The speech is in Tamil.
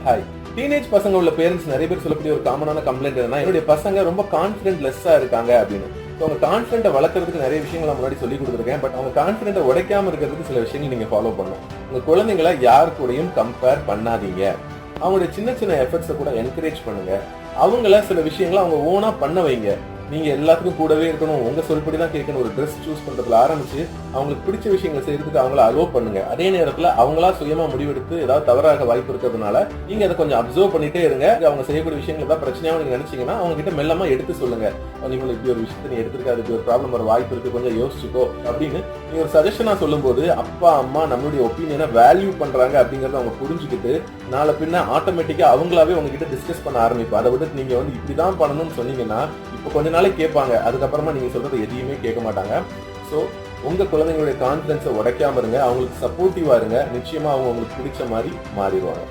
ஹாய். டீனேஜ் பசங்க உள்ள பேரண்ட்ஸ் நிறைய பேர் சொல்லக்கூடிய ஒரு காமனான கம்ப்ளைண்ட் என்னன்னா, என்னுடைய பசங்க ரொம்ப கான்ஃபிடென்ட் லெஸ்ஸா இருக்காங்க அப்படின்னு. அவங்க கான்ஃபிடென்ட்டை வளர்க்கறதுக்கு நிறைய விஷயங்களை முன்னாடி சொல்லி கொடுத்துருக்கேன். பட் அவங்க கான்ஃபிடென்ட்டை உடைக்காம இருக்கிறதுக்கு சில விஷயங்கள் நீங்க ஃபாலோ பண்ணணும். உங்க குழந்தைங்களை யார் கூடயும் கம்பேர் பண்ணாதீங்க. அவங்களுடைய சின்ன சின்ன எஃபர்ட்ஸை கூட என்கரேஜ் பண்ணுங்க. அவங்கள சில விஷயங்களை அவங்க ஓனா பண்ண வைங்க. நீங்க எல்லாத்துக்கும் கூடவே இருக்கணும், உங்க சொல்படிதான் கேட்கணும். ஒரு ட்ரெஸ் சூஸ் பண்றதுல ஆரம்பிச்சு அவங்களுக்கு பிடிச்ச விஷயங்களை செய்யறதுக்கு அவங்கள அலோவ் பண்ணுங்க. அதே நேரத்துல அவங்களா சுயமா முடிவெடுத்து ஏதாவது தவறாக வாய்ப்பு இருக்கிறதுனால நீங்க அதை கொஞ்சம் அப்சர்வ் பண்ணிட்டே இருங்க. அவங்க செய்யக்கூடிய விஷயங்கள் ஏதாவது பிரச்சனையா நீங்க நினைச்சீங்கன்னா அவங்க கிட்ட மெல்லமா எடுத்து சொல்லுங்க. நீங்க இப்படி ஒரு விஷயத்தை நீ எடுத்துருக்காது, இப்படி ஒரு ப்ராப்ளம் வர வாய்ப்பு இருக்கு, கொஞ்சம் யோசிச்சுக்கோ அப்படின்னு நீங்க ஒரு சஜஷனா சொல்லும் போது அப்பா அம்மா நம்மளுடைய ஒப்பீனியனை வேல்யூ பண்றாங்க அப்படிங்கறத அவங்க புரிஞ்சுக்கிட்டு நாளை பின்ன ஆட்டோமேட்டிக்கா அவங்களாவே உங்ககிட்ட டிஸ்கஸ் பண்ண ஆரம்பிப்பா. அதை விட நீங்க இப்படிதான் பண்ணணும்னு சொன்னீங்கன்னா இப்போ கொஞ்ச நாளைக்கு கேட்பாங்க, அதுக்கப்புறமா நீங்க சொல்றது எதையுமே கேட்க மாட்டாங்க. ஸோ உங்க குழந்தைங்களுடைய கான்ஃபிடன்ஸை உடைக்காம இருங்க, அவங்களுக்கு சப்போர்ட்டிவா இருங்க. நிச்சயமா அவங்க உங்களுக்கு பிடிச்ச மாதிரி மாறிடுவாங்க.